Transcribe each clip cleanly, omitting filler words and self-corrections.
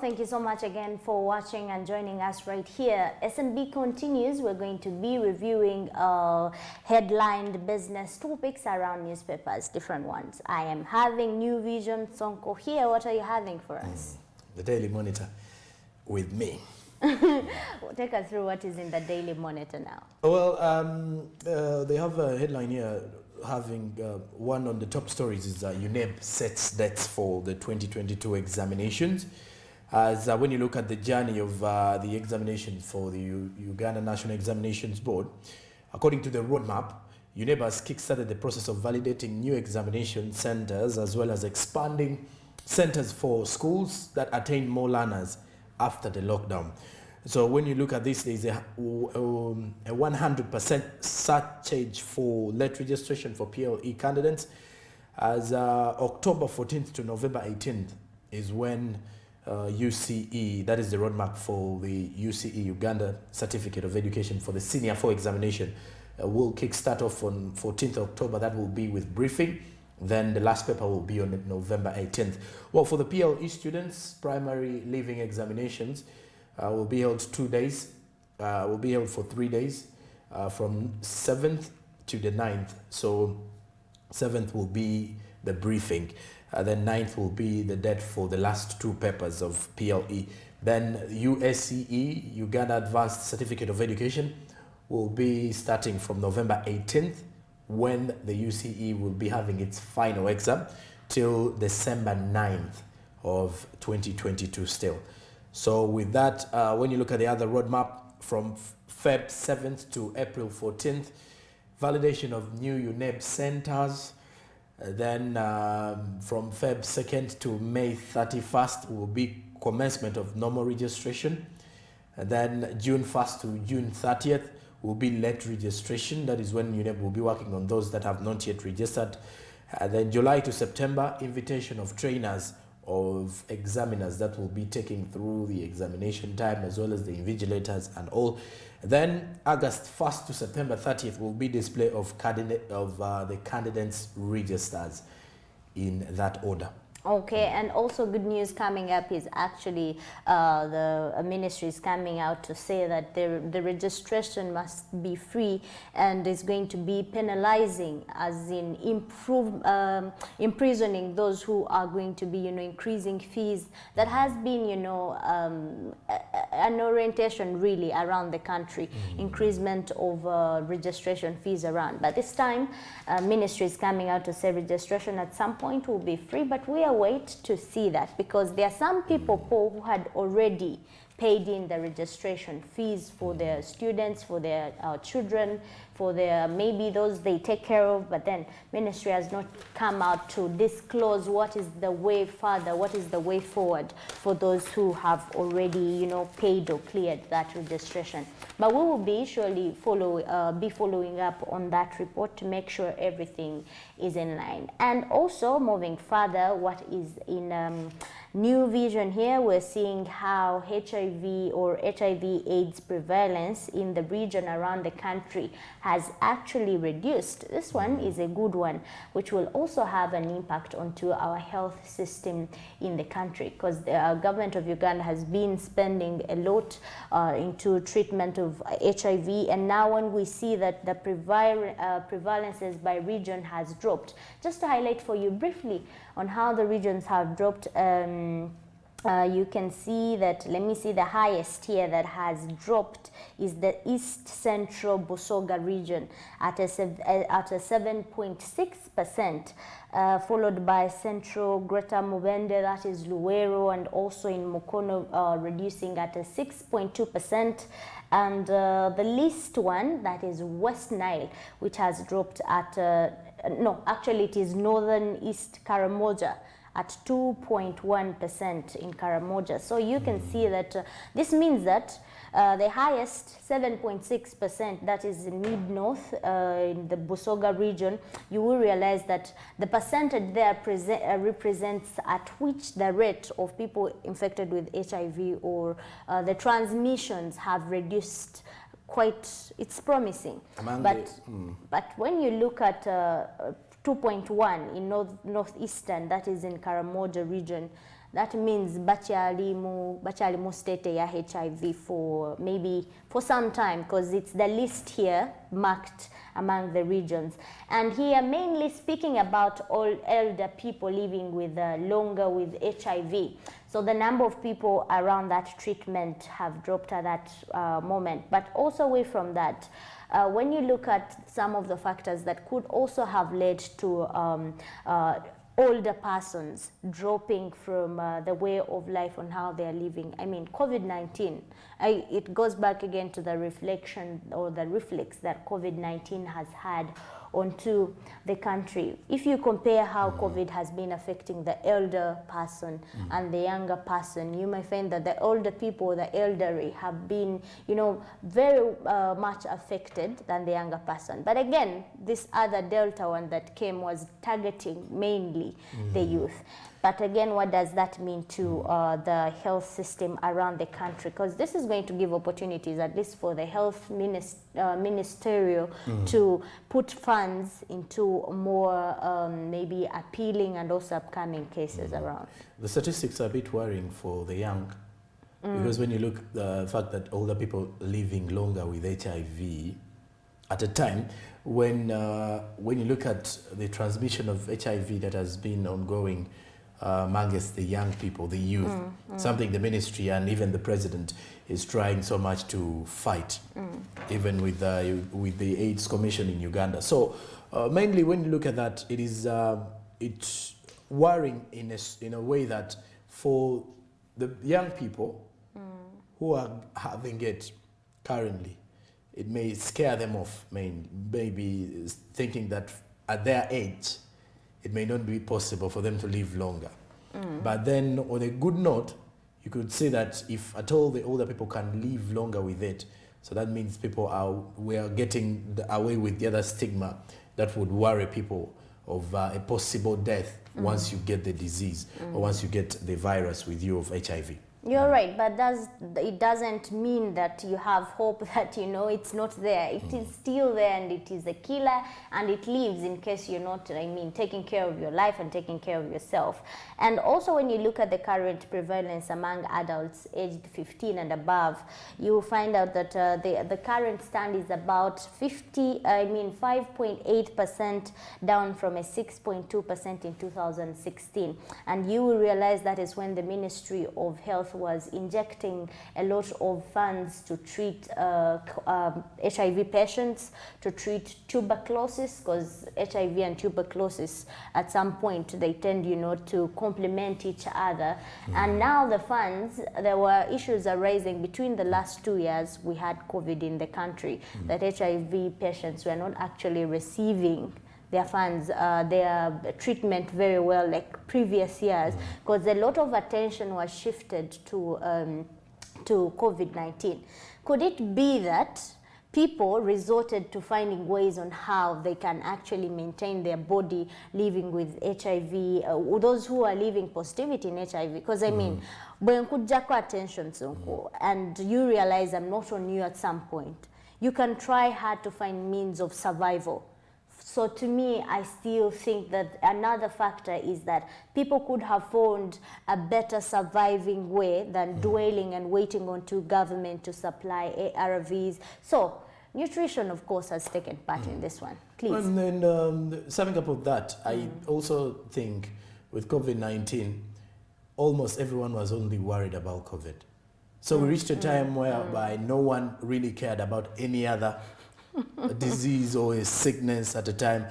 thank you so much again for watching and joining us right here. SNB continues. We're going to be reviewing headlined business topics around newspapers, different ones. I am having New Vision Sonko here. What are you having for us? The Daily Monitor with me. Take us through what is in the Daily Monitor now. Well, they have a headline here having one on the top stories is UNEB sets dates for the 2022 examinations. As when you look at the journey of the examination for the Uganda National Examinations Board, according to the roadmap, UNEB has kickstarted the process of validating new examination centers as well as expanding centers for schools that attain more learners after the lockdown. So when you look at this, there's a 100% surcharge for late registration for PLE candidates. As October 14th to November 18th is when UCE, that is the roadmap for the UCE Uganda Certificate of Education for the Senior 4 examination, will kickstart off on 14th October. That will be with briefing. Then the last paper will be on November 18th. Well, for the PLE students, primary leaving examinations will be held 2 days, will be held for 3 days, from 7th to the 9th. So 7th will be the briefing, then 9th will be the date for the last 2 papers of PLE. Then USCE, Uganda Advanced Certificate of Education, will be starting from November 18th, when the UCE will be having its final exam, till December 9th of 2022 still. So with that, when you look at the other roadmap from Feb 7th to April 14th, validation of new UNEB centers. Then from Feb 2nd to May 31st will be commencement of normal registration. And then June 1st to June 30th will be late registration. That is when UNEB will be working on those that have not yet registered. And then July to September, invitation of trainers of examiners that will be taking through the examination time, as well as the invigilators and all. Then August 1st to September 30th will be display of the candidates' registers in that order. Okay, and also good news coming up is actually the ministry is coming out to say that the registration must be free and is going to be penalizing, as in imprisoning those who are going to be, increasing fees. That has been, an orientation really around the country, increasement of registration fees around. But this time, ministry is coming out to say registration at some point will be free, but we are wait to see that, because there are some people, Paul, who had already paid in the registration fees for their students, for their children, for their maybe those they take care of, but then ministry has not come out to disclose what is the way further, what is the way forward for those who have already, paid or cleared that registration. But we will be surely be following up on that report to make sure everything is in line. And also moving further, what is in New Vision here, we're seeing how HIV or HIV/AIDS prevalence in the region around the country has actually reduced. This one is a good one, which will also have an impact onto our health system in the country, because the government of Uganda has been spending a lot into treatment of HIV, and now when we see that the prevalences by region has dropped, just to highlight for you briefly on how the regions have dropped, you can see that, let me see, the highest here that has dropped is the East Central Busoga region at a 7.6%, followed by Central Greater Mubende, that is Luwero, and also in Mukono reducing at a 6.2%. And the least one, that is West Nile, which has dropped at, no, actually it is Northern East Karamoja at 2.1% in Karamoja. So you can see that this means that the highest 7.6%, that is in mid-north in the Busoga region, you will realize that the percentage there represents at which the rate of people infected with HIV or the transmissions have reduced quite. It's promising. But when you look at 2.1 in northeastern, that is in Karamoja region, that means bakyali mu state ya HIV for maybe for some time, because it's the list here marked among the regions. And here mainly speaking about all elder people living with longer with HIV. So the number of people around that treatment have dropped at that moment. But also away from that, when you look at some of the factors that could also have led to older persons dropping from the way of life on how they are living. I mean, COVID-19, it goes back again to the reflection or the reflex that COVID-19 has had onto the country. If you compare how COVID has been affecting the elder person and the younger person, you might find that the older people, the elderly, have been, you know, very much affected than the younger person. But again, this other Delta one that came was targeting mainly the youth. But again, what does that mean to the health system around the country? Because this is going to give opportunities, at least for the health ministerial, to put funds into more maybe appealing and also upcoming cases around. The statistics are a bit worrying for the young, because when you look at the fact that older people living longer with HIV at a time when you look at the transmission of HIV that has been ongoing amongst the young people, the youth, something the ministry and even the president is trying so much to fight, even with the AIDS Commission in Uganda. So mainly when you look at that, it is it's worrying in a way that for the young people who are having it currently, it may scare them off, maybe thinking that at their age, it may not be possible for them to live longer. But then on a good note, you could say that if at all the older people can live longer with it, so that means we are getting away with the other stigma that would worry people of a possible death once you get the disease or once you get the virus with you of HIV. You're right, but it doesn't mean that you have hope that, you know, it's not there. It is still there, and it is a killer, and it lives in case you're not, taking care of your life and taking care of yourself. And also when you look at the current prevalence among adults aged 15 and above, you will find out that the current stand is about 5.8% down from a 6.2% in 2016. And you will realize that is when the Ministry of Health was injecting a lot of funds to treat HIV patients, to treat tuberculosis, because HIV and tuberculosis at some point they tend, to complement each other. And now the funds, there were issues arising between the last 2 years. We had COVID in the country, that HIV patients were not actually receiving their funds, their treatment very well like previous years, because a lot of attention was shifted to COVID-19. Could it be that people resorted to finding ways on how they can actually maintain their body living with HIV, those who are living positivity in HIV? Because when kujako attention and you realize I'm not on you at some point, you can try hard to find means of survival. So to me, I still think that another factor is that people could have found a better surviving way than dwelling and waiting on to government to supply ARVs. So nutrition, of course, has taken part in this one. Please. And then summing up of that, I also think with COVID-19, almost everyone was only worried about COVID. So we reached a time whereby no one really cared about any other a disease or a sickness at a time.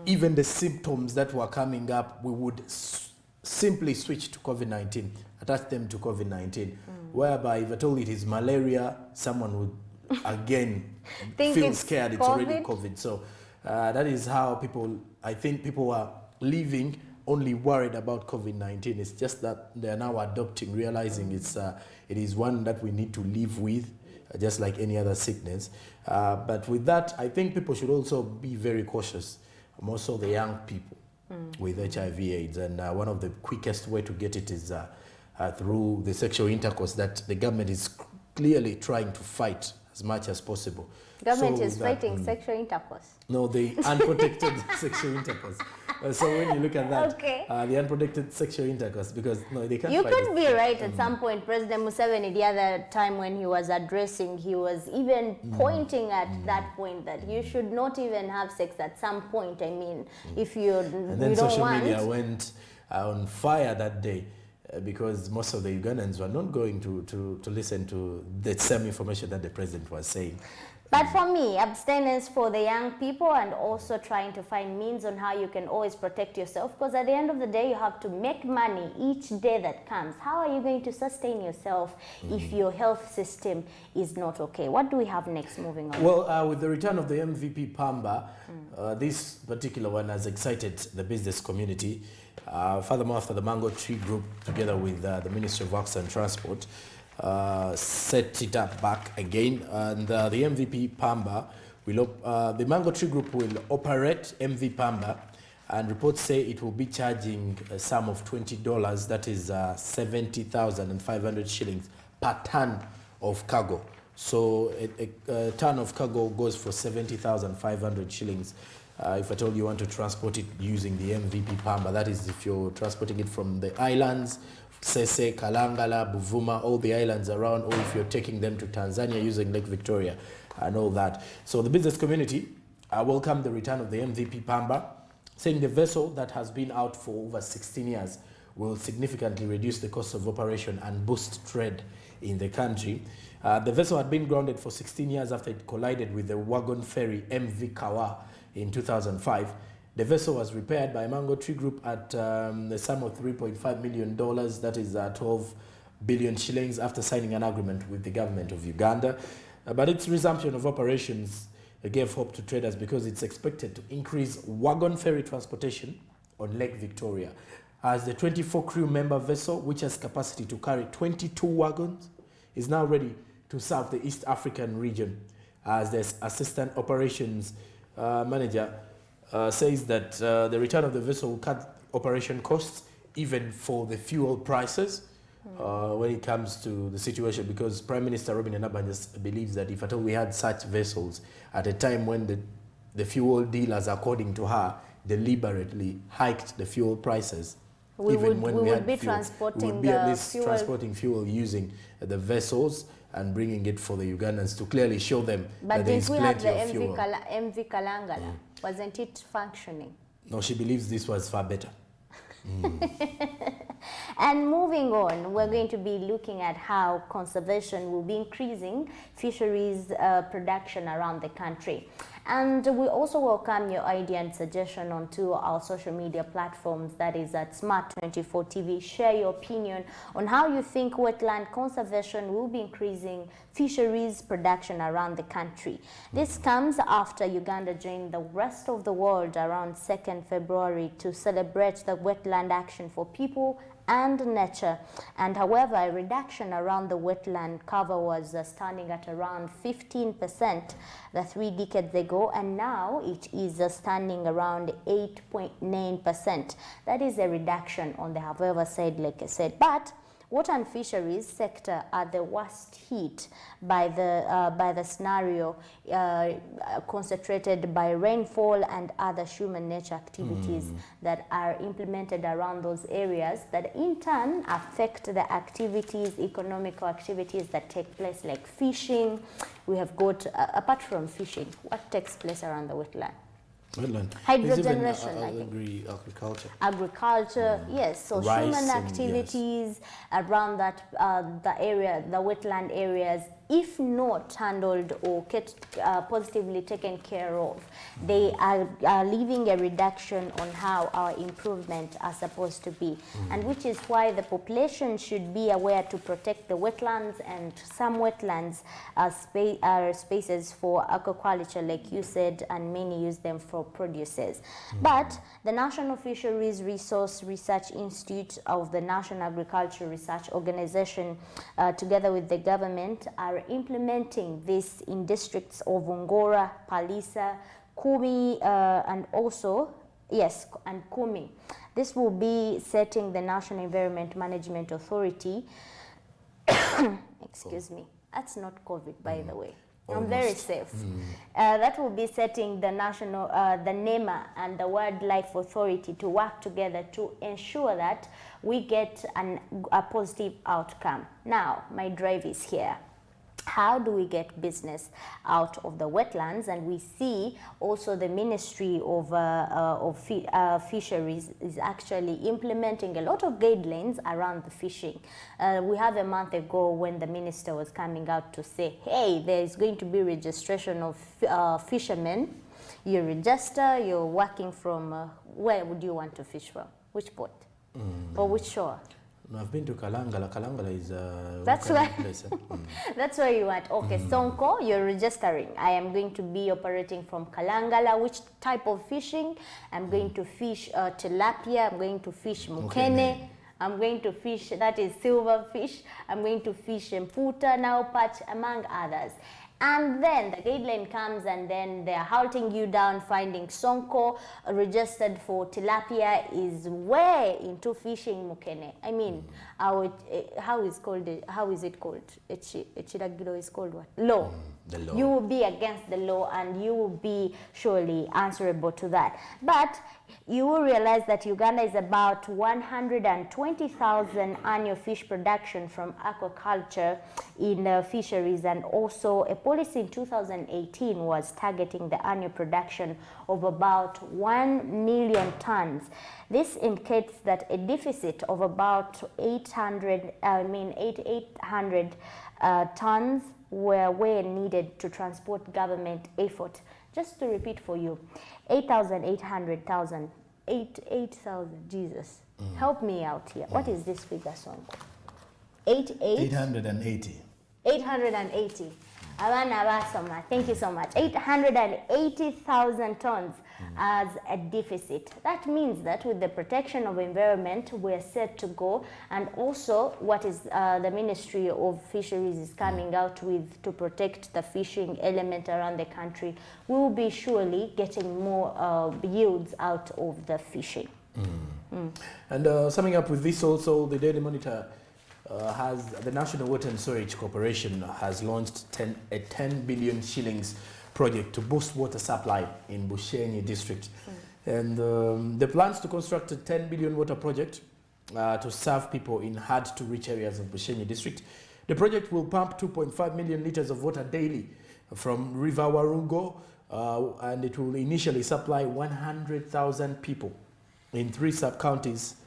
Even the symptoms that were coming up, we would simply switch to COVID-19, attach them to COVID-19, whereby if at all it is malaria, someone would again feel scared it's already COVID. So that is how I think people are living only worried about COVID-19. It's just that they're now adopting, realizing it is one that we need to live with, just like any other sickness. But with that, I think people should also be very cautious, more so the young people with HIV/AIDS. And one of the quickest way to get it is through the sexual intercourse that the government is clearly trying to fight as much as possible. Government So is that, fighting sexual intercourse. no, the unprotected sexual intercourse. So when you look at that, Okay. the unprotected sexual intercourse, because no, they can't You fight could it. be right at some point. President Museveni, the other time when he was addressing, he was even pointing at that point that you should not even have sex at some point. I mean, if you And then you don't social want. media went on fire that day because most of the Ugandans were not going to listen to the same information that the president was saying. But for me, abstinence for the young people and also trying to find means on how you can always protect yourself, because at the end of the day, you have to make money each day that comes. How are you going to sustain yourself if your health system is not okay? What do we have next moving on? Well, with the return of the MVP Pamba, this particular one has excited the business community. Furthermore, after the Mango Tree Group, together with the Ministry of Works and Transport, set it up back again, and the MVP Pamba will the Mango Tree Group will operate MV Pamba, and reports say it will be charging a sum of $20, that is 70,500 shillings per ton of cargo. So a ton of cargo goes for 70,500 shillings. If at all you want to transport it using the MVP Pamba, that is if you're transporting it from the islands, Sese, Kalangala, Buvuma, all the islands around, or if you're taking them to Tanzania using Lake Victoria and all that. So the business community welcomed the return of the MVP Pamba, saying the vessel that has been out for over 16 years will significantly reduce the cost of operation and boost trade in the country. The vessel had been grounded for 16 years after it collided with the wagon ferry MV Kawa in 2005. The vessel was repaired by Mango Tree Group at the sum of $3.5 million, that is 12 billion shillings, after signing an agreement with the government of Uganda. But its resumption of operations gave hope to traders because it's expected to increase wagon ferry transportation on Lake Victoria. As the 24 crew member vessel, which has capacity to carry 22 wagons, is now ready to serve the East African region. As the assistant operations manager says that the return of the vessel will cut operation costs even for the fuel prices when it comes to the situation, because Prime Minister Robin Nabbanja believes that if at all we had such vessels at a time when the fuel dealers, according to her, deliberately hiked the fuel prices, we even would, when we we would had be fuel, transporting we would be at the least fuel. transporting fuel using the vessels and bringing it for the Ugandans to clearly show them But that there is didn't we have plenty the of fuel. MV Kalangala? Wasn't it functioning? No, she believes this was far better. And moving on, we're going to be looking at how conservation will be increasing fisheries production around the country. And we also welcome your idea and suggestion onto our social media platforms, that is at Smart24 TV. Share your opinion on how you think wetland conservation will be increasing fisheries production around the country. This comes after Uganda joined the rest of the world around 2nd February to celebrate the Wetland Action for People and Nature. And however, a reduction around the wetland cover was standing at around 15% 3 decades ago, and now it is standing around 8.9%. That is a reduction on the however side, like I said. But water and fisheries sector are the worst hit by the scenario concentrated by rainfall and other human nature activities that are implemented around those areas, that in turn affect the activities, economical activities that take place, like fishing. We have got, apart from fishing, what takes place around the wetland? Wetland. Hydrogeneration, I think. Agriculture. Agriculture, yes. So Rice human and- activities around that, the area, the wetland areas, if not handled or positively taken care of, they are leaving a reduction on how our improvement are supposed to be. And which is why the population should be aware to protect the wetlands, and some wetlands are spaces for aquaculture, like you said, and many use them for produces. But the National Fisheries Resource Research Institute of the National Agricultural Research Organization, together with the government, are implementing this in districts of Ungora, Palisa, Kumi, and also, yes, and Kumi. This will be setting the National Environment Management Authority, excuse me, that's not COVID, by the way. I'm very safe. That will be setting the national, the NEMA and the Wildlife Authority to work together to ensure that we get a positive outcome. Now, my drive is here. How do we get business out of the wetlands? And we see also the Ministry of Fisheries is actually implementing a lot of guidelines around the fishing. We have a month ago when the minister was coming out to say, hey, there is going to be registration of fishermen. You register, you're working from, where would you want to fish from? Which port? Or which shore? No, I've been to Kalangala. Kalangala is a that's why place. that's where you want. Okay, Sonko, you're registering. I am going to be operating from Kalangala. Which type of fishing? I'm going to fish tilapia. I'm going to fish mukene. I'm going to fish, that is silverfish. I'm going to fish mputa, naupach, among others. And then the guideline comes and then they're halting you down, finding Sonko registered for tilapia is way into fishing mukene. I mean, how is it called? Echiragiro is called what? Law. The law. You will be against the law and you will be surely answerable to that. But you will realize that Uganda is about 120,000 annual fish production from aquaculture in fisheries, and also a policy in 2018 was targeting the annual production of about 1 million tons. This indicates that a deficit of about 800 tons were needed to transport government effort. Just to repeat for you, 8,000, Jesus. Help me out here. What is this figure, song? 880. 880. Abana basoma. Thank you so much. 880,000 tons as a deficit. That means that with the protection of environment, we're set to go. And also what is the Ministry of Fisheries is coming out with to protect the fishing element around the country, we will be surely getting more yields out of the fishing. And summing up with this also, the Daily Monitor has the National Water and Storage Corporation has launched a 10 billion shillings project to boost water supply in Bushenyi district. And the plans to construct a 10 billion water project to serve people in hard to reach areas of Bushenyi district. The project will pump 2.5 million liters of water daily from River Warugo, and it will initially supply 100,000 people in 3 sub-counties,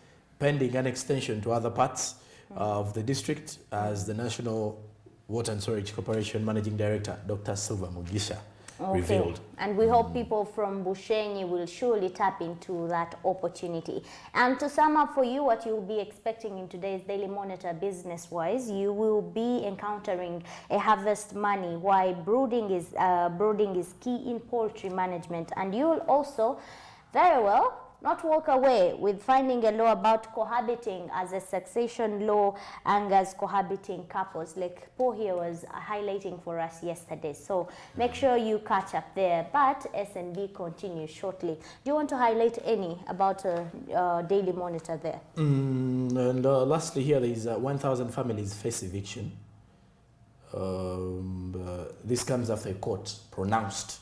pending an extension to other parts of the district, as the National Water and Storage Corporation Managing Director, Dr. Silva Mugisha, revealed. And we hope people from Bushenyi will surely tap into that opportunity. And to sum up for you, what you will be expecting in today's Daily Monitor business-wise, you will be encountering a harvest money, why brooding is key in poultry management. And you will also, very well, not walk away with finding a law about cohabiting as a succession law and as cohabiting couples, like Paul here was highlighting for us yesterday. So make sure you catch up there. But SNB continues shortly. Do you want to highlight any about Daily Monitor there? And lastly here, there is 1,000 families face eviction. This comes after a court pronounced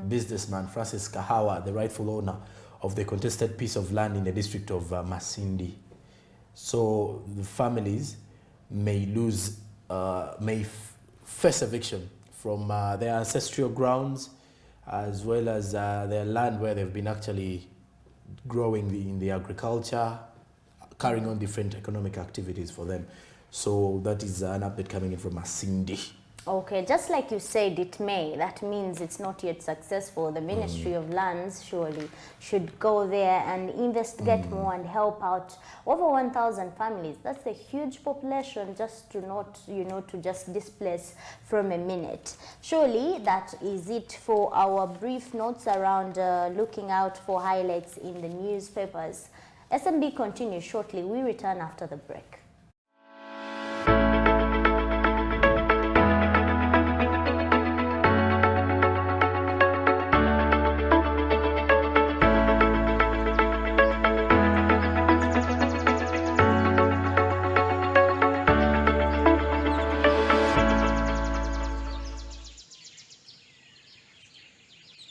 businessman Francis Kahawa, the rightful owner of the contested piece of land in the district of Masindi. So the families may lose, face eviction from their ancestral grounds, as well as their land where they've been actually growing in the agriculture, carrying on different economic activities for them. So that is an update coming in from Masindi. Okay, just like you said, it may. That means it's not yet successful. The Ministry of Lands surely should go there and investigate more and help out over 1,000 families. That's a huge population just to not, to just displace from a minute. Surely that is it for our brief notes around looking out for highlights in the newspapers. SMB continues shortly. We return after the break.